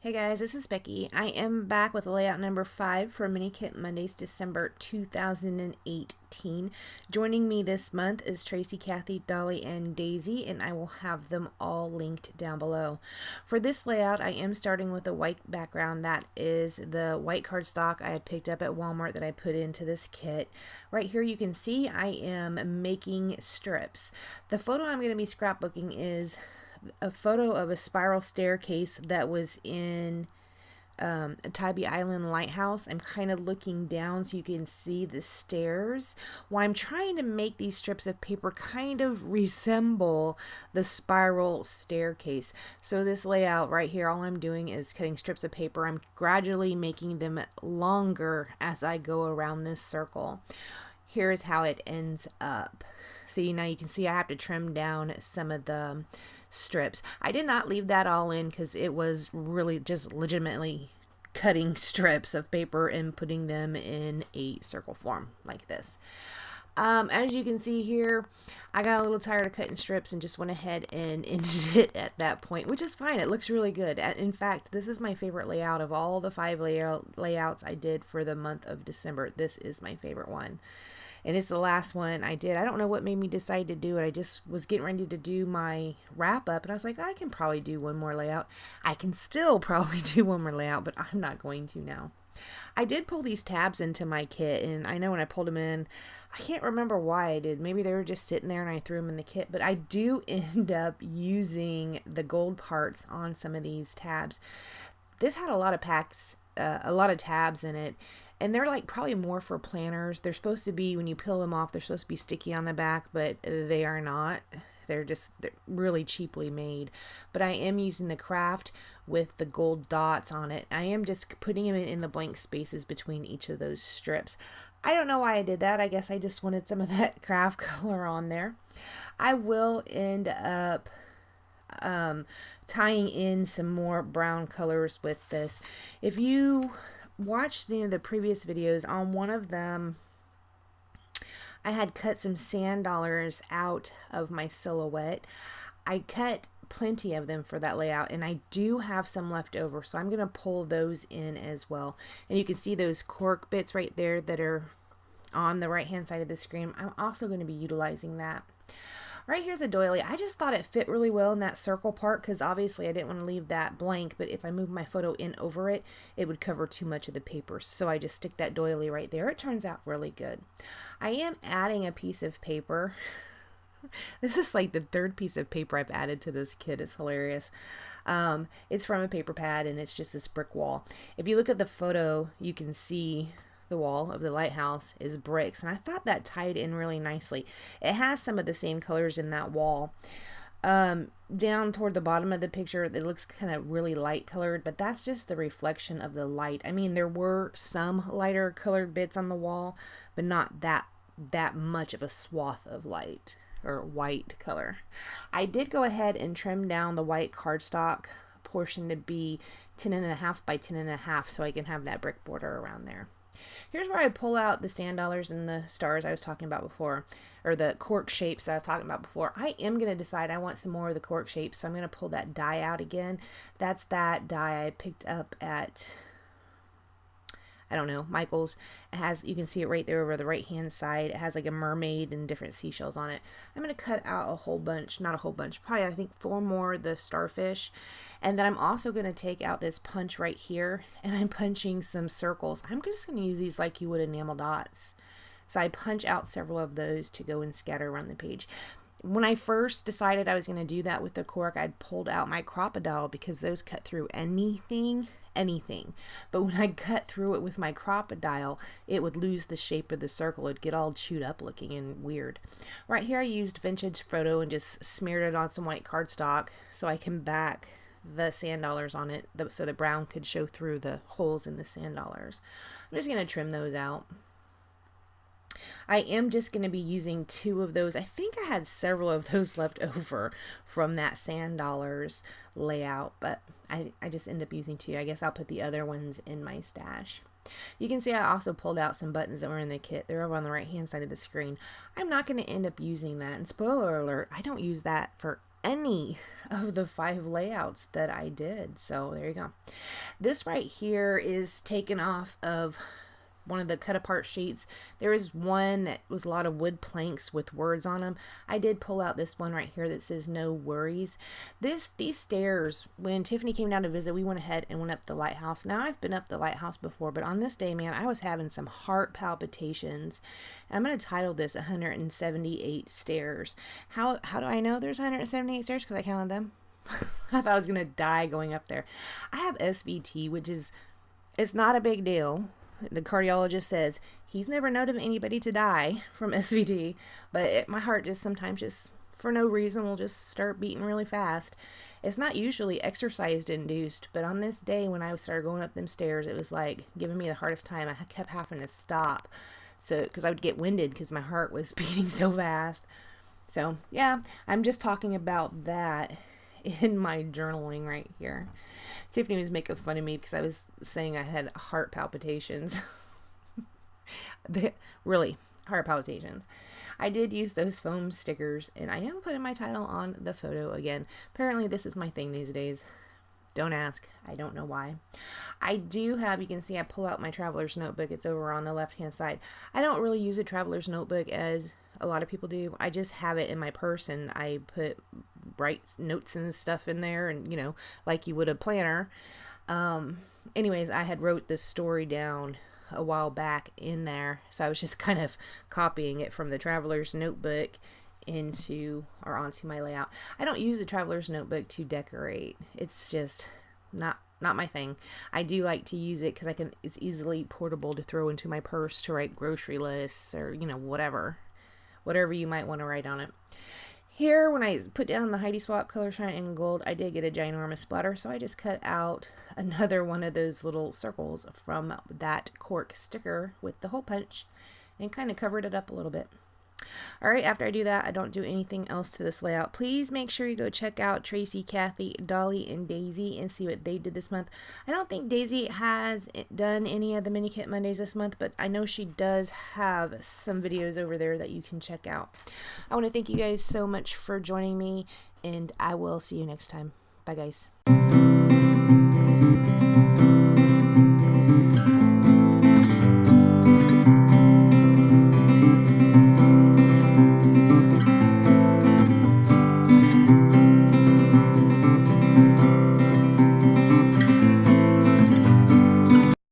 Hey guys, this is Becky. I am back with layout number 5 for Mini Kit Mondays, December 2018. Joining me this month is Tracy, Kathy, Dolly, and Daisy, and I will have them all linked down below. For this layout, I am starting with a white background. That is the white cardstock I had picked up at Walmart that I put into this kit. Right here you can see I am making strips. The photo I'm going to be scrapbooking is a photo of a spiral staircase that was in a Tybee Island lighthouse. I'm kind of looking down so you can see the stairs. While I'm trying to make these strips of paper kind of resemble the spiral staircase. So this layout right here, all I'm doing is cutting strips of paper. I'm gradually making them longer as I go around this circle. Here's how it ends up. See, now you can see I have to trim down some of the strips. I did not leave that all in because it was really just legitimately cutting strips of paper and putting them in a circle form like this. As you can see here, I got a little tired of cutting strips and just went ahead and ended it at that point, which is fine. It looks really good. In fact, this is my favorite layout of all the 5 layouts I did for the month of December. This is my favorite one. And it's the last one I did. I don't know what made me decide to do it. I just was getting ready to do my wrap up and I was like, I can probably do one more layout. I can still probably do one more layout, but I'm not going to now. I did pull these tabs into my kit, and I know when I pulled them in, I can't remember why I did. Maybe they were just sitting there and I threw them in the kit, but I do end up using the gold parts on some of these tabs. This had a lot of packs, a lot of tabs in it, and they're like probably more for planners. They're supposed to be, when you peel them off, they're supposed to be sticky on the back, but they are not. They're really cheaply made. But I am using the craft with the gold dots on it. I am just putting them in the blank spaces between each of those strips. I don't know why I did that. I guess I just wanted some of that craft color on there. I will end up tying in some more brown colors with this. If you watched any of the previous videos, on one of them I had cut some sand dollars out of my silhouette. I cut plenty of them for that layout, and I do have some left over, so I'm going to pull those in as well. And you can see those cork bits right there that are on the right hand side of the screen. I'm also going to be utilizing that. Right here's a doily. I just thought it fit really well in that circle part because obviously I didn't want to leave that blank, but if I move my photo in over it, it would cover too much of the paper. So I just stick that doily right there. It turns out really good. I am adding a piece of paper. This is like the 3rd piece of paper I've added to this kit. It's hilarious. It's from a paper pad, and it's just this brick wall. If you look at the photo, you can see the wall of the lighthouse is bricks, and I thought that tied in really nicely. It has some of the same colors in that wall. Down toward the bottom of the picture, it looks kind of really light colored, but that's just the reflection of the light. I mean, there were some lighter colored bits on the wall, but not that much of a swath of light or white color. I did go ahead and trim down the white cardstock portion to be 10.5 by 10.5 so I can have that brick border around there. Here's where I pull out the sand dollars and the stars I was talking about before, or the cork shapes I was talking about before. I am going to decide I want some more of the cork shapes, so I'm going to pull that die out again. That's that die I picked up at, I don't know, Michael's. It has, you can see it right there over the right hand side. It has like a mermaid and different seashells on it. I'm going to cut out a whole bunch, not a whole bunch, probably I think 4 more of the starfish. And then I'm also going to take out this punch right here, and I'm punching some circles. I'm just going to use these like you would enamel dots. So I punch out several of those to go and scatter around the page. When I first decided I was going to do that with the cork, I'd pulled out my Crop-A-Dile because those cut through anything. But when I cut through it with my Crop-A-Dile, it would lose the shape of the circle. It'd get all chewed up looking and weird. Right here I used Vintage Photo and just smeared it on some white cardstock so I can back the sand dollars on it so the brown could show through the holes in the sand dollars. I'm just going to trim those out. I am just going to be using 2 of those. I think I had several of those left over from that sand dollars layout, but I just end up using 2. I guess I'll put the other ones in my stash. You can see I also pulled out some buttons that were in the kit. They're over on the right hand side of the screen. I'm not going to end up using that, and spoiler alert, I don't use that for any of the 5 layouts that I did. So there you go. This right here is taken off of one of the cut apart sheets. There is one that was a lot of wood planks with words on them. I did pull out this one right here that says no worries. These stairs, when Tiffany came down to visit, we went ahead and went up the lighthouse. Now I've been up the lighthouse before, but on this day, man, I was having some heart palpitations. And I'm going to title this 178 stairs. How do I know there's 178 stairs? Because I counted them. I thought I was going to die going up there. I have SVT, which is, it's not a big deal. The cardiologist says he's never known of anybody to die from SVT, but my heart just sometimes just for no reason will just start beating really fast. It's not usually exercise induced, but on this day when I started going up them stairs, it was like giving me the hardest time. I kept having to stop, so because I would get winded because my heart was beating so fast. So yeah, I'm just talking about that in my journaling right here. Tiffany was making fun of me because I was saying I had heart palpitations. Really, heart palpitations. I did use those foam stickers, and I am putting my title on the photo again. Apparently this is my thing these days. Don't ask. I don't know why. I do have, you can see I pull out my traveler's notebook. It's over on the left hand side. I don't really use a traveler's notebook as a lot of people do. I just have it in my purse, and I put write notes and stuff in there, and you know, like you would a planner. Anyways, I had wrote this story down a while back in there, so I was just kind of copying it from the traveler's notebook into or onto my layout. I don't use the traveler's notebook to decorate. It's just not my thing. I do like to use it because it's easily portable to throw into my purse to write grocery lists or, you know, whatever you might want to write on it. Here, when I put down the Heidi Swap Color Shine in Gold, I did get a ginormous splatter, so I just cut out another one of those little circles from that cork sticker with the hole punch and kind of covered it up a little bit. Alright, after I do that, I don't do anything else to this layout. Please make sure you go check out Traci, Kathy, Dollie, and Daisy and see what they did this month. I don't think Daisy has done any of the Mini Kit Mondays this month, but I know she does have some videos over there that you can check out. I want to thank you guys so much for joining me, and I will see you next time. Bye, guys.